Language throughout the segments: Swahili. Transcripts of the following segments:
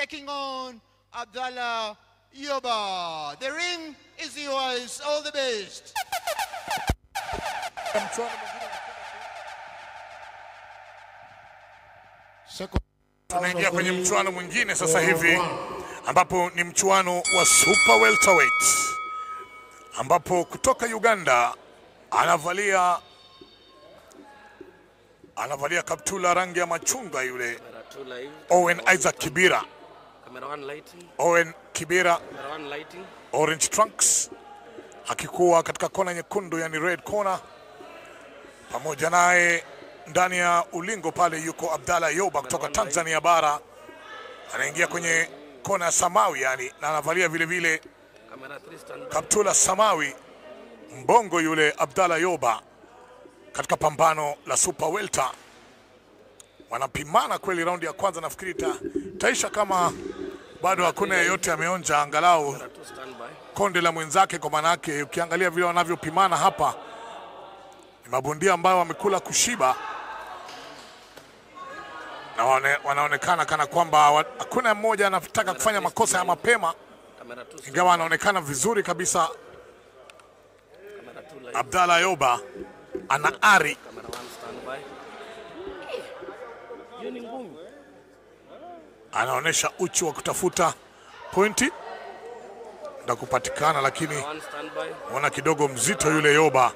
taking on Abdallah Yoba. The ring is yours. All the best. Tunaingia kwenye mchuano mwingine sasa hivi ambapo ni mchuano wa super welterweight ambapo kutoka Uganda anavalia kaptula rangi ya machungwa yule Owen Isaac Kibira. Owen Kibira orange trunks akikuwa katika kona nyekundu, yani red corner. Pamoja naye ndani ya ulingo pale yuko Abdallah Yoba kutoka Tanzania bara, anaingia kwenye kona ya samawi yani, na anavalia vile vile kaptula samawi mbongo yule Abdallah Yoba katika pambano la super welter. Wanapimana kweli raundi ya kwanza, nafikiri taisha kama bado hakuna yeyote ameonja angalau konde la mwenzake, kwa maana yake ukiangalia vile wanavyopimana hapa ni mabondia ambao wamekula kushiba na wanaonekana kana kwamba hakuna mmoja anataka kufanya makosa ya mapema, ingawa anaonekana vizuri kabisa. Abdallah Yoba ana ari, anaonesha uchu wa kutafuta pointi ndio kupatikana, lakini wana kidogo mzito yule Yoba.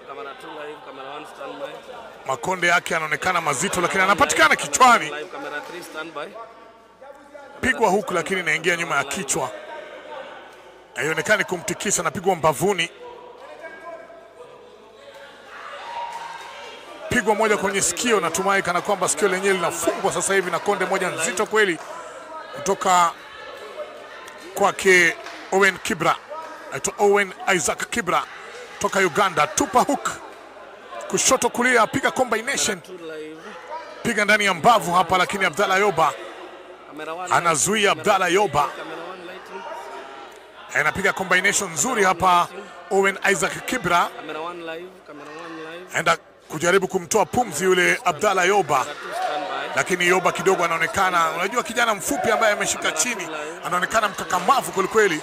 Makonde yake yanaonekana mazito, lakini anapatikana kichwani. Pigwa huku lakini inaingia nyuma ya kichwa, haionekani kumtikisa, napigwa mbavuni. Pigwa moja kwenye sikio, natumai kana kwamba sikio lenyewe linafungwa sasa hivi na konde moja nzito kweli kutoka kwake Owen Kibra. Aitwa Owen Isaac Kibra toka Uganda. Tupa hook kushoto kulia, piga combination, piga ndani ya mbavu hapa, lakini Abdallah Yoba anazuia. Abdallah Yoba anapiga combination nzuri hapa. Owen Isaac Kibra anaenda kujaribu kumtoa pumzi yule Abdallah Yoba, lakini Yoba kidogo anaonekana, unajua kijana mfupi ambaye ameshika chini, anaonekana mkakamavu kweli kweli.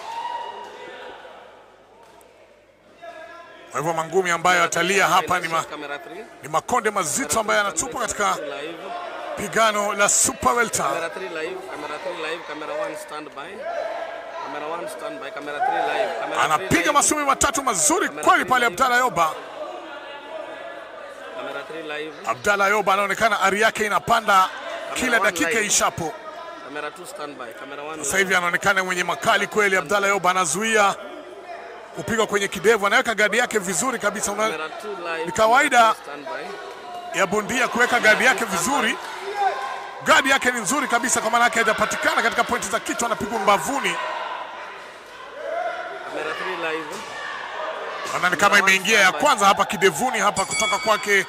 Kwa hivyo mangumi ambayo atalia hapa ni makonde mazito ambayo yanatupa katika pigano la super welter. Anapiga masumi matatu mazuri kweli pale Abdallah Yoba. Abdallah Yoba anaonekana ari yake inapanda kila dakika ishapo. Sasa hivi anaonekana mwenye makali kweli. Abdallah Yoba anazuia kupiga kwenye kidevu, anaweka gadi yake vizuri kabisa. Ni kawaida ya bondia kuweka gadi yake vizuri. Gadi yake ni nzuri kabisa, kwa maana yake hajapatikana katika pointi za kichwa, anapigwa mbavuni. Ni kama imeingia ya kwanza hapa kidevuni hapa kutoka kwake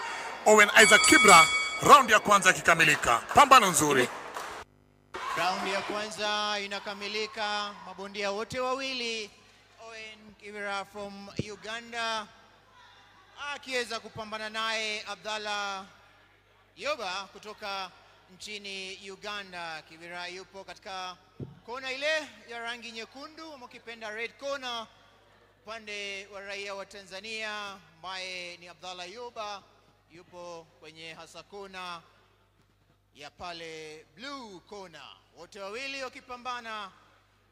Owen Isaac Kibra. Raundi ya kwanza ikikamilika, pambano nzuri. Raundi ya kwanza inakamilika, mabondia wote wawili, Owen Kibra from Uganda akiweza kupambana naye Abdallah Yoba kutoka nchini Uganda. Kibra yupo katika kona ile ya rangi nyekundu, mkipenda red corner. Upande wa raia wa Tanzania ambaye ni Abdallah Yoba yupo kwenye hasa kona ya pale blue corner. Wote wawili wakipambana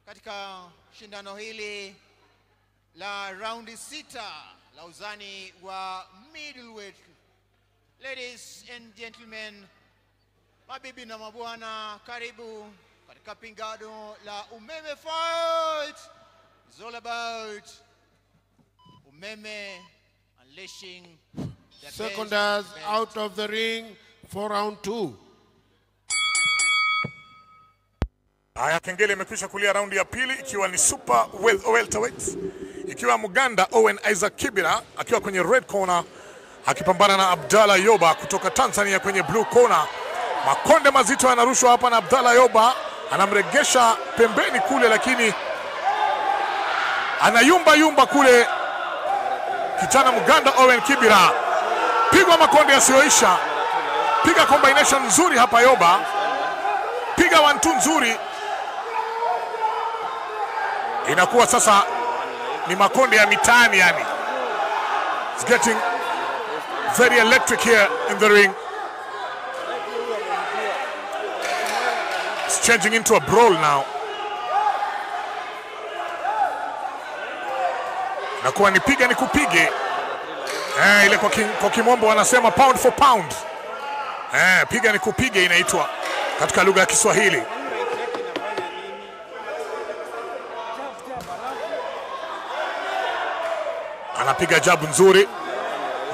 katika shindano hili la raundi 6 la uzani wa middleweight. Ladies and gentlemen, mabibi na mabwana, karibu katika pingano la umeme fight. It's all about umeme unleashing the seconders out of the ring for round 2. Haya, kengele imekwisha kulia raundi ya pili, ikiwa ni super welterweight, ikiwa Muganda Owen Isaac Kibira akiwa kwenye red corner akipambana na Abdallah Yoba kutoka Tanzania kwenye blue corner. Makonde mazito yanarushwa hapa na Abdallah Yoba, anamregesha pembeni kule, lakini anayumba kule kijana Muganda Owen Kibira. Pigwa makonde yasiyoisha, piga combination nzuri hapa Yoba, piga 1-2 nzuri, Inakuwa sasa ni makonde ya mitaani yani. It's getting very electric here in the ring. It's changing into a brawl now. Nakuwa nipiga nikupige. Ile kwa kimombo wanasema pound for pound. Piga nikupige inaitwa katika lugha ya Kiswahili. Anapiga jabu nzuri.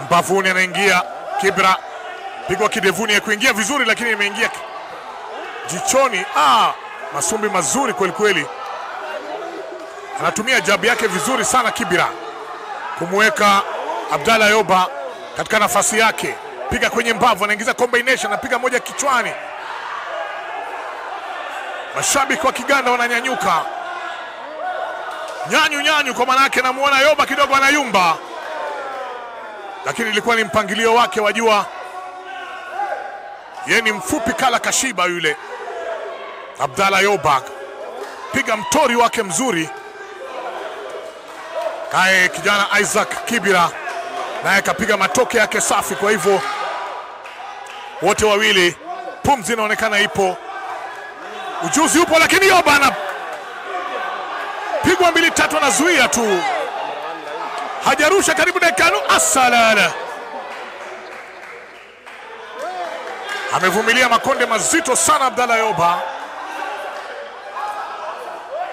Mbavuni anaingia Kibra. Pigwa kidevuni ya kuingia vizuri lakini imeingia jichoni. Masumbi mazuri kweli kweli. Anatumia jabu yake vizuri sana Kibra kumweka Abdalla Yoba katika nafasi yake. Piga kwenye mbavu, anaingiza combination, anapiga moja kichwani. Mashabiki wa Kiganda wananyanyuka. Nyanyu kwa manake namuona Yoba kidogo anayumba. Lakini ilikuwa ni mpangilio wake, wajua. Yeye ni mfupi kala kashiba yule Abdalla Yoba. Piga mtori wake mzuri. Kae kijana Isaac Kibira naye kapiga matoke yake safi. Kwa hivyo wote wawili pumzi inaonekana ipo, ujuzi upo, lakini Yoba ana pigwa 2-3 anazuia tu, hajarusha karibu dakika. Asalala amevumilia makonde mazito sana Abdalla Yoba.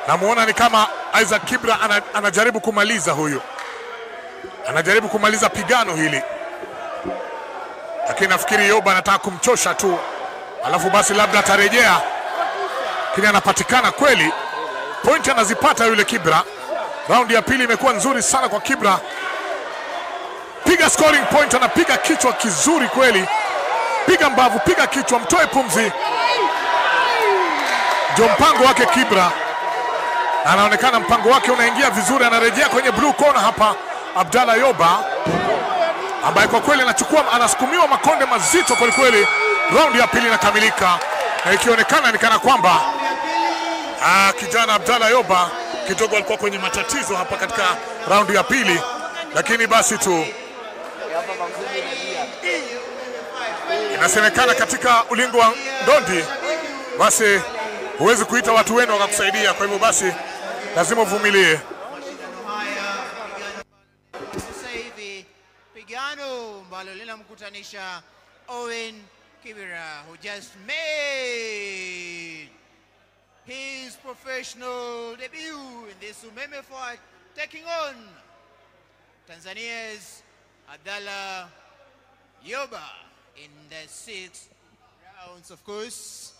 Namuona ni kama Isaac Kibra anajaribu kumaliza huyu. Anajaribu kumaliza pigano hili. Lakini nafikiri Yoba anataka kumchosha tu. Alafu basi labda atarejea. Lakini anapatikana kweli. Point anazipata yule Kibra. Raundi ya pili imekuwa nzuri sana kwa Kibra. Piga scoring point, anapiga kichwa kizuri kweli. Piga mbavu, piga kichwa, mtoe pumzi. Ndio mpango wake Kibra. Anaonekana mpango wake unaingia vizuri. Anarejea kwenye blue corner hapa Abdalla Yoba, ambaye kwa kweli anasukumiwa makonde mazito kweli kweli. Raundi ya pili inakamilika na ikionekana ni kana kwamba kijana Abdalla Yoba kidogo alikuwa kwenye matatizo hapa katika raundi ya pili, lakini basi tu inasemekana katika ulingo wa ndondi basi huwezi kuita watu wenu wakakusaidia. Kwa hivyo basi lazima uvumilie. Pigano ambalo linamkutanisha Owen Kibira, who just made his professional debut in this Umeme fight, taking on Tanzania's Abdalla Yoba in the 6 rounds, of course.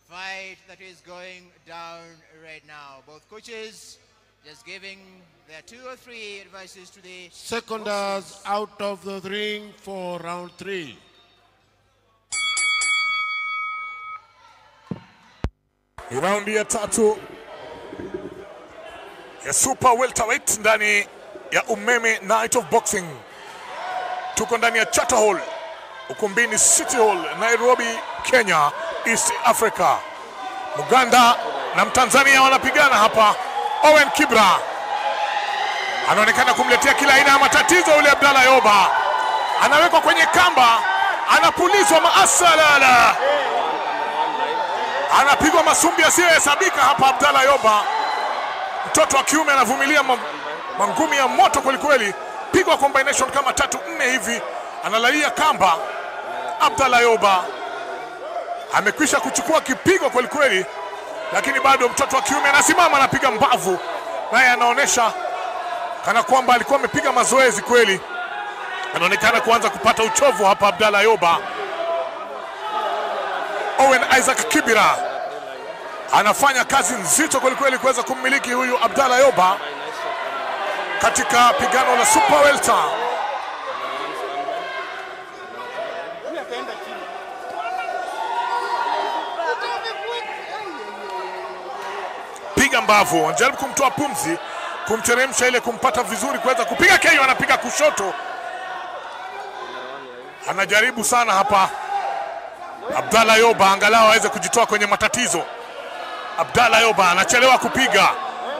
Fight that is going down right now. Both coaches just giving their 2 or 3 advices to the seconders out of the ring for round 3. Raundi ya 3 ya super welterweight ndani ya Umeme Night of Boxing. Tuko ndani ya Charter Hall, ukumbini City Hall, Nairobi, Kenya, East Africa. Muganda na Mtanzania wanapigana hapa. Owen Kibira anaonekana kumletea kila aina ya matatizo yule Abdalla Yoba. Anawekwa kwenye kamba, anapulizwa maasalala. Anapigwa masumbi asiyohesabika hapa Abdalla Yoba. Mtoto wa kiume anavumilia mangumi ya moto kweli kweli. Pigwa combination kama 3-4 hivi, analalia kamba. Abdalla Yoba amekwisha kuchukua kipigo kweli kweli, lakini bado mtoto wa kiume anasimama, anapiga mbavu. Naye anaonesha kana kwamba alikuwa amepiga mazoezi kweli. Anaonekana kuanza kupata uchovu hapa Abdalla Yoba. Owen Isaac Kibira anafanya kazi nzito kweli kweli kuweza kummiliki huyu Abdalla Yoba katika pigano la super welter. Piga mbavu, anajaribu kumtoa pumzi, kumteremsha ile kumpata vizuri kuweza kupiga KO. Anapiga kushoto, anajaribu sana hapa Abdalla Yoba angalau aweze kujitoa kwenye matatizo. Abdalla Yoba anachelewa kupiga,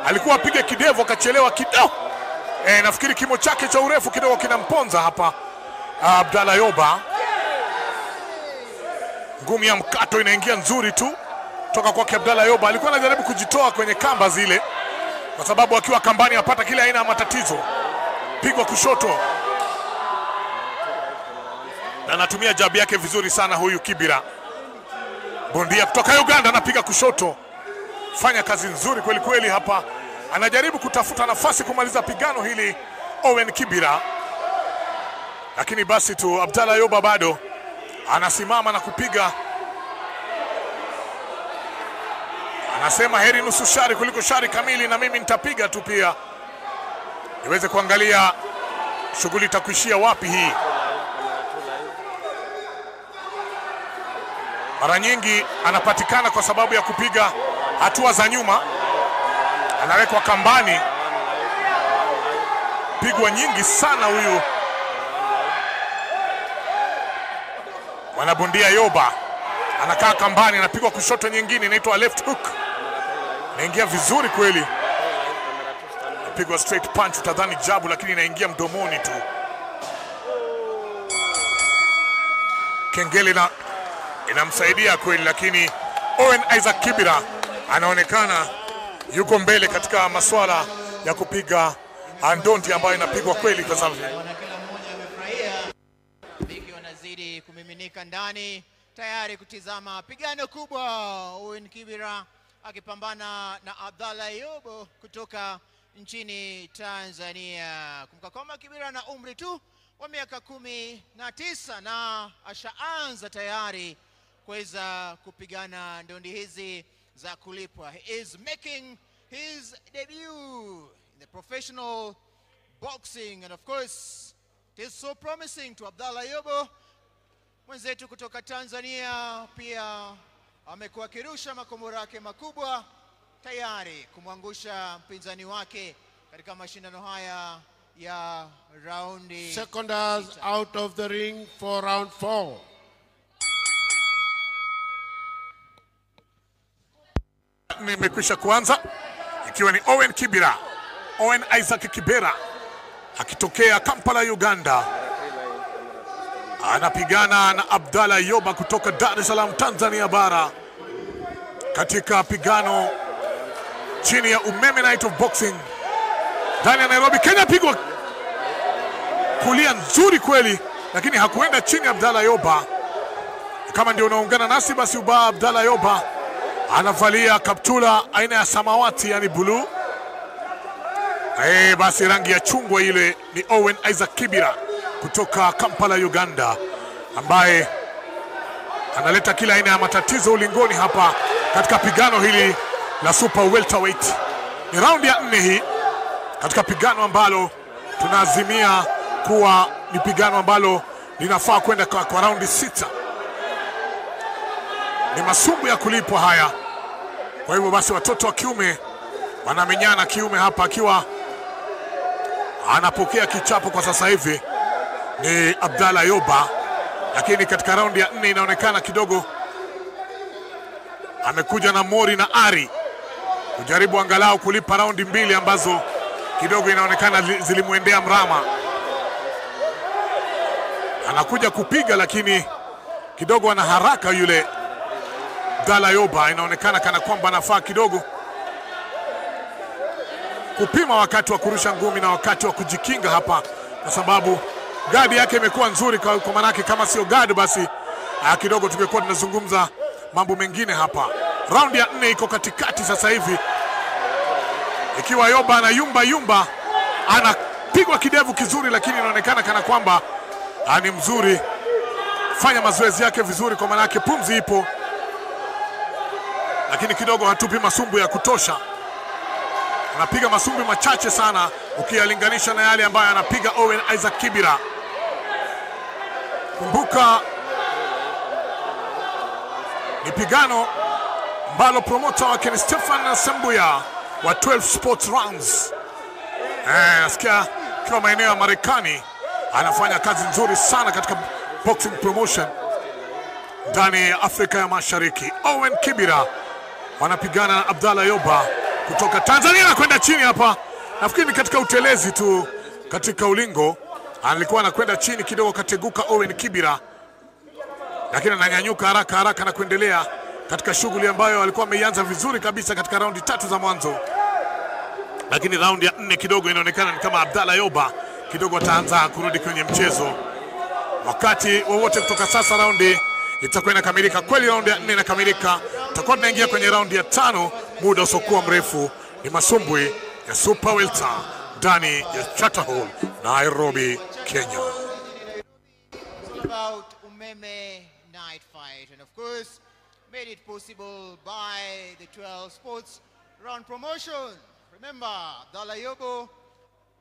alikuwa apige kidevu akachelewa kidogo. Nafikiri kimo chake cha urefu kidogo kinamponza hapa Abdalla Yoba. Ngumi ya mkato inaingia nzuri tu toka kwake Abdalla Yoba. Alikuwa anajaribu kujitoa kwenye kamba zile kwa sababu akiwa kambani apata kila aina ya matatizo. Pigwa kushoto. Na anatumia jabu yake vizuri sana huyu Kibira. Bondia kutoka Uganda anapiga kushoto. Fanya kazi nzuri kweli kweli hapa. Anajaribu kutafuta nafasi kumaliza pigano hili Owen Kibira. Lakini basi tu Abdalla Yoba bado anasimama na kupiga. Anasema heri nusu shari kuliko shari kamili, na mimi nitapiga tu pia niweze kuangalia shughuli itakuishia wapi hii. Mara nyingi anapatikana kwa sababu ya kupiga hatua za nyuma. Anawekwa kambani. Pigwa nyingi sana huyu mwanabondia Yoba. Anakaa kambani, anapigwa kushoto nyingine inaitwa left hook. Inaingia vizuri kweli. Anapigwa straight punch utadhani jabu, lakini inaingia mdomoni tu. Kengele na inamsaidia kweli, lakini Owen Isaac Kibira anaonekana yuko mbele katika masuala ya kupiga ndondi ambayo inapigwa kweli kwa sababu kila mmoja amefurahia. Biki wanazidi kumiminika ndani tayari kutizama pigano kubwa. Owen Kibira akipambana na Abdalla Yoba kutoka nchini Tanzania. Kumbuka kwamba Kibira na umri tu wa miaka 19 na ashaanza tayari kuweza kupigana ndondi hizi za kulipwa. He is making his debut in the professional boxing, and of course it is so promising to Abdalla Yoba. Mwenzetu kutoka Tanzania pia amekuwa kirusha makombora yake makubwa tayari kumwangusha mpinzani wake katika mashindano haya ya raundi. Seconds out of the ring for round 4. Nimekwisha kuanza ikiwa ni Owen Kibira, Owen Isaac Kibira akitokea Kampala, Uganda. Anapigana na Abdalla Yoba kutoka Dar es Salaam, Tanzania bara, katika pigano chini ya Umeme Night of Boxing ndani ya Nairobi, Kenya. Pigwa kulia nzuri kweli, lakini hakuenda chini Abdalla Yoba. Kama ndio unaungana nasi basi, Abdalla Yoba anavalia kaptula aina ya samawati, yani blue. Basi rangi ya chungwa ile ni Owen Isaac Kibira kutoka Kampala, Uganda, ambaye analeta kila aina ya matatizo ulingoni hapa katika pigano hili la super welterweight. Ni raundi ya 4 hii katika pigano ambalo tunaazimia kuwa ni pigano ambalo linafaa kwenda kwa raundi 6. Ni masumbu ya kulipwa haya. Kwa hivyo basi watoto wa kiume wanamenyana kiume hapa, akiwa anapokea kichapo kwa sasa hivi ni Abdalla Yoba, lakini katika raundi ya 4 inaonekana kidogo amekuja na mori na ari kujaribu angalau kulipa raundi 2 ambazo kidogo inaonekana zilimwendea mrama. Anakuja kupiga lakini kidogo ana haraka yule Abdalla Yoba. Inaonekana kana kwamba anafaa kidogo kupima wakati wa kurusha ngumi na wakati wa kujikinga hapa, kwa sababu guard yake imekuwa nzuri. Kwa manake kama sio guard basi kidogo tungekuwa tunazungumza mambo mengine hapa. Round ya 4 iko katikati sasa hivi, ikiwa Yoba ana yumba anapigwa kidevu kizuri, lakini inaonekana kana kwamba ni mzuri, fanya mazoezi yake vizuri, kwa manake pumzi ipo, lakini kidogo hatupi masumbu ya kutosha. Anapiga masumbu machache sana ukiyalinganisha na yale ambayo anapiga Owen Isaac Kibira. Kumbuka ni pigano ambalo promoter wake ni Stefan Sambuya wa 12 Sports Rounds. Nasikia kwa maeneo ya Marekani anafanya kazi nzuri sana katika boxing promotion ndani ya Afrika ya Mashariki. Owen Kibira wanapigana na Abdalla Yoba kutoka Tanzania kwenda chini hapa. Nafikiri ni katika utelezi tu katika ulingo. Alikuwa anakwenda chini kidogo, kateguka Owen Kibira, lakini ananyanyuka haraka na kuendelea katika shughuli ambayo alikuwa ameianza vizuri kabisa katika raundi 3 za mwanzo. Lakini raundi ya 4 kidogo inaonekana ni kama Abdalla Yoba kidogo ataanza kurudi kwenye mchezo. Wakati wowote kutoka sasa raundi itakuwa inakamilika. Kweli raundi ya 4 inakamilika. Tutakuwa tunaingia kwenye raundi ya 5 muda usiokuwa mrefu. Ni masumbwi ya Super Welter ndani ya Charter Hall, Nairobi, Kenya. About Umeme Night Fight, and of course made it possible by the 12 Sports Round Promotion. Remember, Abdalla Yoba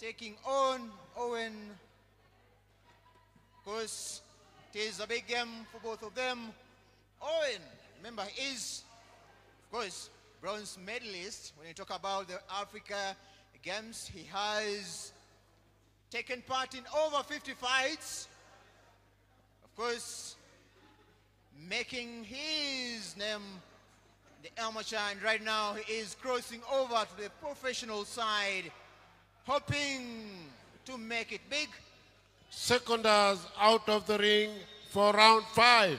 taking on Owen. Of course, it is a big game for both of them. Owen, remember, is, of course, bronze medalist. When you talk about the Africa Games, he has taken part in over 50 fights. Of course, making his name the amateur, and right now he is crossing over to the professional side, hoping to make it big. Seconders out of the ring for round 5.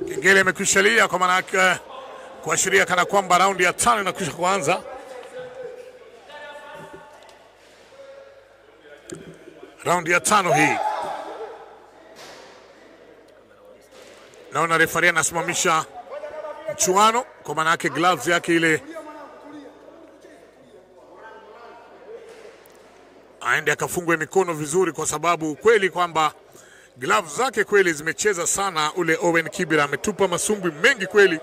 Kengele imekwishalia kwa maana kuashiria kana kwamba raundi ya 5 inakwisha kuanza. Raundi ya 5 hii. Naona refaria anasimamisha mchuano kwa maana yake gloves yake ile aende akafungwe mikono vizuri, kwa sababu kweli kwamba gloves zake kweli zimecheza sana. Ule Owen Kibira ametupa masumbwi mengi kweli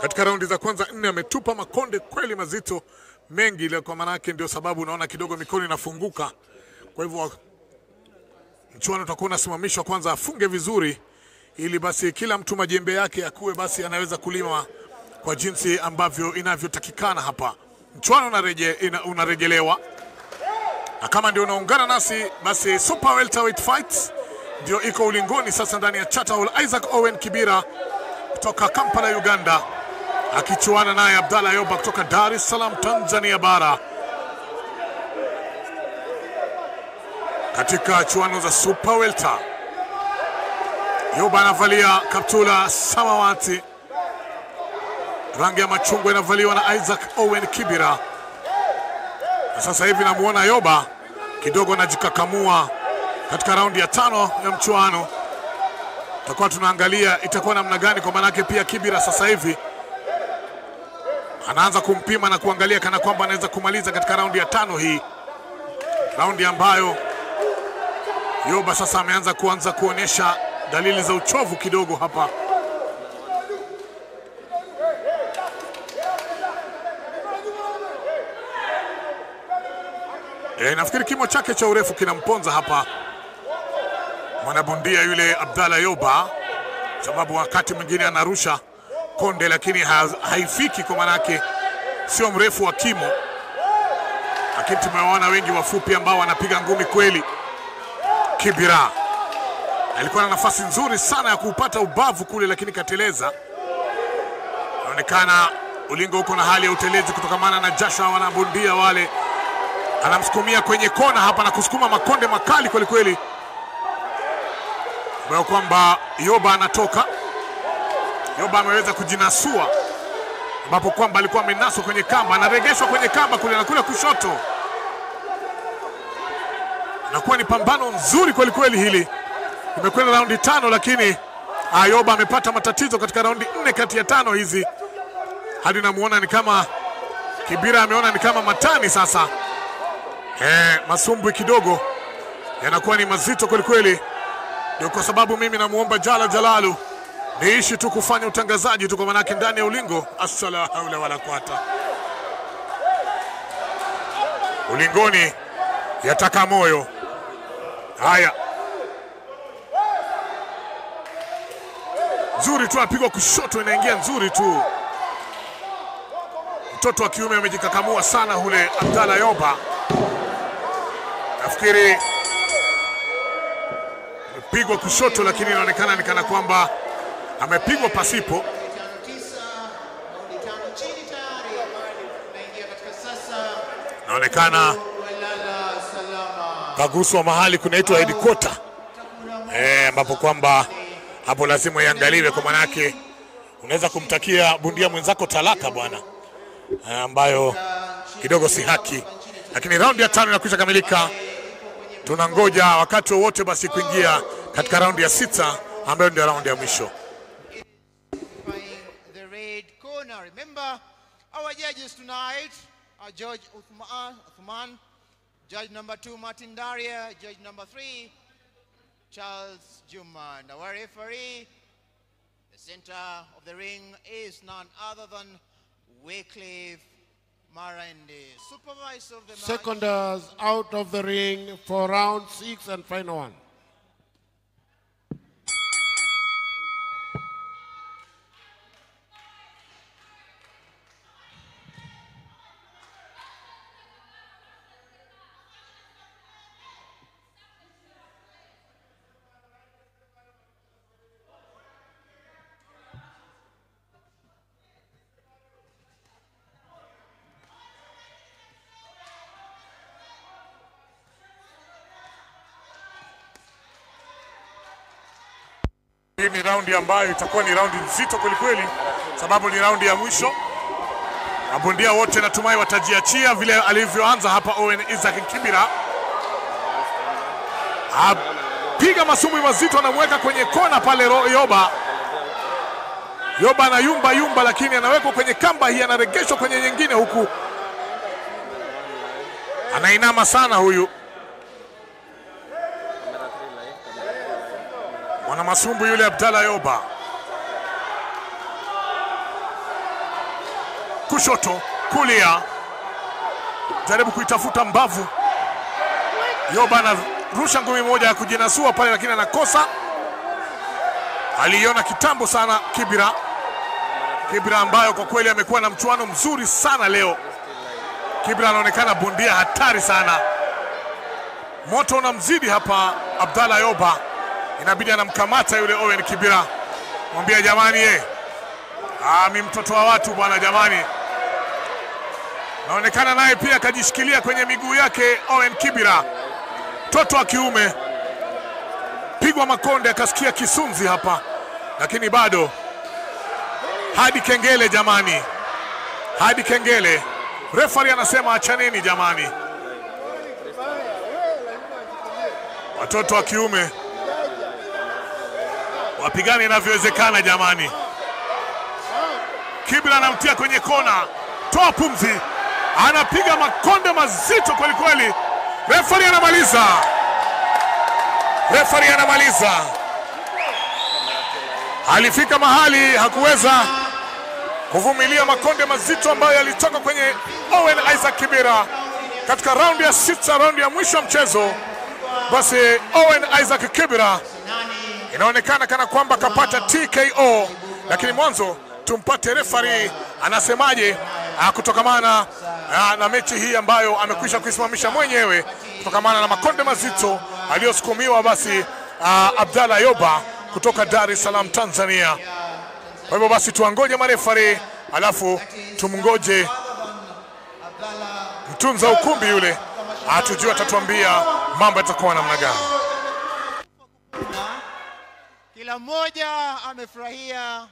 katika raundi za kwanza 4, ametupa makonde kweli mazito mengi ile, kwa maana yake ndio sababu unaona kidogo mikono inafunguka. Kwa hivyo mchuano utakuwa unasimamishwa kwanza afunge vizuri, ili basi kila mtu majembe yake akuwe basi anaweza kulima kwa jinsi ambavyo inavyotakikana hapa. Mchuano unarejelewa. Na kama ndio unaungana nasi, basi Super Welterweight Fights ndio iko ulingoni sasa ndani ya Charter Hall. Isaac Owen Kibira kutoka Kampala, Uganda, akichuana naye Abdalla Yoba kutoka Dar es Salaam, Tanzania bara, katika chuano za Super Welter. Yoba anavalia kaptula samawati, rangi ya machungwa inavaliwa na Isaac Owen Kibira. Na sasa hivi namuona Yoba kidogo anajikakamua katika raundi ya 5 ya mchuano. Tutakuwa tunaangalia itakuwa namna gani, kwa maana yake pia Kibira sasa hivi anaanza kumpima na kuangalia kana kwamba anaweza kumaliza katika raundi ya 5 hii, raundi ambayo Yoba sasa ameanza kuonyesha dalili za uchovu kidogo hapa. Nafikiri kimo chake cha urefu kinamponza hapa mwanabondia yule Abdalla Yoba, sababu wakati mwingine anarusha konde lakini haifiki, kwa maana yake sio mrefu wa kimo. Lakini tumewaona wengi wafupi ambao wanapiga ngumi kweli. Kibira alikuwa na nafasi nzuri sana ya kupata ubavu kule, lakini kateleza. Inaonekana ulingo uko na hali ya utelezi kutokamana na jasho wa wanabondia wale. Anamsukumia kwenye kona hapa na kusukuma makonde makali kweli kweli, kwa kwamba Yoba anatoka. Yoba ameweza kujinasua, ambapo kwamba alikuwa amenaswa kwenye kamba, anaregeshwa kwenye kamba kule na kule kushoto. Nakuwa ni pambano nzuri kweli kweli hili. Imekwenda raundi 5, lakini Yoba amepata matatizo katika raundi 4 kati ya 5 hizi. Hadi namuona ni kama Kibira ameona ni kama matani sasa. Masumbwi kidogo yanakuwa ni mazito kweli kweli. Ndio kwa sababu mimi namuomba Jala Jalalu niishi tu kufanya utangazaji tu, kwa maana yake ndani ya ulingo asala haula wala quwata. Ulingoni yataka moyo. Haya, nzuri tu apigwa kushoto, inaingia nzuri tu. Mtoto wa kiume amejikakamua sana hule Abdalla Yoba. Nafikiri pigwa kushoto, lakini inaonekana ni kana kwamba amepigwa pasipo. Naonekana kaguswa mahali kunaitwa headquarter, ambapo kwamba hapo lazima iangaliwe, kwa manake unaweza kumtakia bundia mwenzako talaka bwana, ambayo kidogo si haki. Lakini raundi ya 5 inakwisha kamilika. Tunangoja wakati wote basi kuingia katika raundi ya 6 ambayo ndio raundi ya mwisho. The red corner. Remember our judges tonight are Judge Uthman, Judge number 2 Martin Daria, Judge number 3 Charles Juma, and our referee, the center of the ring, is none other than Wycliffe Marandi, supervisor of the match. Seconders out of the ring for round 6 and final one. Hii ni raundi ambayo itakuwa ni raundi nzito kweli kweli, sababu ni raundi ya mwisho. Mabondia wote natumai watajiachia vile alivyoanza hapa Owen Isaac Kibira. Piga masumbwi mazito, anamweka kwenye kona pale Yoba. Yoba na yumba, lakini anawekwa kwenye kamba hii, anaregeshwa kwenye nyingine huku. Anainama sana huyu mwana masumbu yule Abdalla Yoba. Kushoto, kulia, jaribu kuitafuta mbavu. Yoba anarusha ngumi moja ya kujinasua pale, lakini anakosa. Aliona kitambo sana Kibira ambayo kwa kweli amekuwa na mchuano mzuri sana leo. Kibira anaonekana bondia hatari sana. Moto unamzidi hapa Abdalla Yoba. Inabidi anamkamata yule Owen Kibira. Mwambia jamani mi mtoto wa watu bwana jamani. Naonekana naye pia kajishikilia kwenye miguu yake Owen Kibira. Mtoto wa kiume. Pigwa makonde akasikia kisunzi hapa. Lakini bado hadi kengele jamani. Hadi kengele. Referee anasema achaneni jamani. Watoto wa kiume wapigane inavyowezekana jamani. Kibira anamtia kwenye kona. Toa pumzi. Anapiga makonde mazito kweli kweli. Referee anamaliza. Alifika mahali hakuweza kuvumilia makonde mazito ambayo yalitoka kwenye Owen Isaac Kibira katika raundi ya 6, raundi ya mwisho mchezo. Basi Owen Isaac Kibira inaonekana kana kwamba kapata TKO, lakini mwanzo tumpate referee anasemaje kutokamana na mechi hii ambayo amekwisha kuisimamisha mwenyewe kutokamana na makonde mazito aliyosukumiwa basi Abdalla Yoba kutoka Dar es Salaam Tanzania. Kwa hivyo basi tuangoje marefari, alafu tumngoje mtunza ukumbi yule atujue atatuambia mambo yatakuwa namna gani. Kila mmoja amefurahia,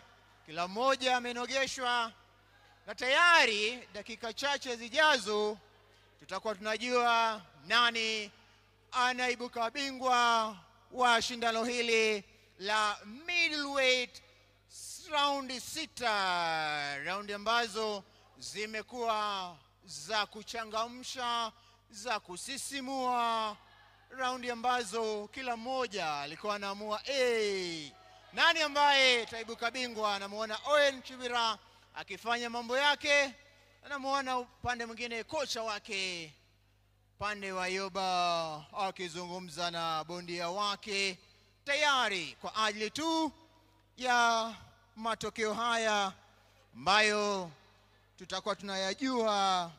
kila mmoja amenogeshwa, na tayari dakika chache zijazo tutakuwa tunajua nani anaibuka bingwa wa shindano hili la middleweight raundi 6, raundi ambazo zimekuwa za kuchangamsha, za kusisimua, raundi ambazo kila mmoja alikuwa anaamua nani ambaye taibuka bingwa. Anamuona Owen Kibira akifanya mambo yake, anamuona upande mwingine kocha wake pande wa Yoba akizungumza na bondia wake tayari kwa ajili tu ya matokeo haya ambayo tutakuwa tunayajua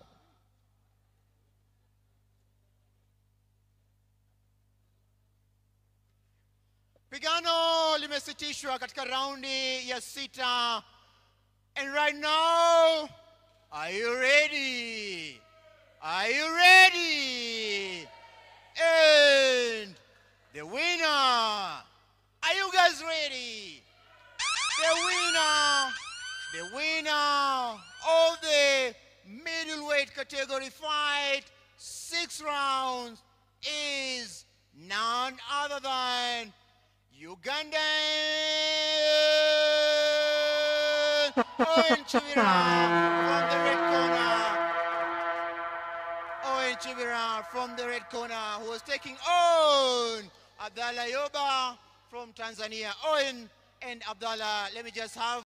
Pigano limesitishwa katika raundi ya 6. And right now, are you ready? Are you ready? And the winner, are you guys ready? The winner of the middleweight category fight, 6 rounds, is none other than Ugandan Owen Kibira from the red corner. Owen Kibira from the red corner, who was taking on Abdallah Yoba from Tanzania. Owen and Abdallah, let me just have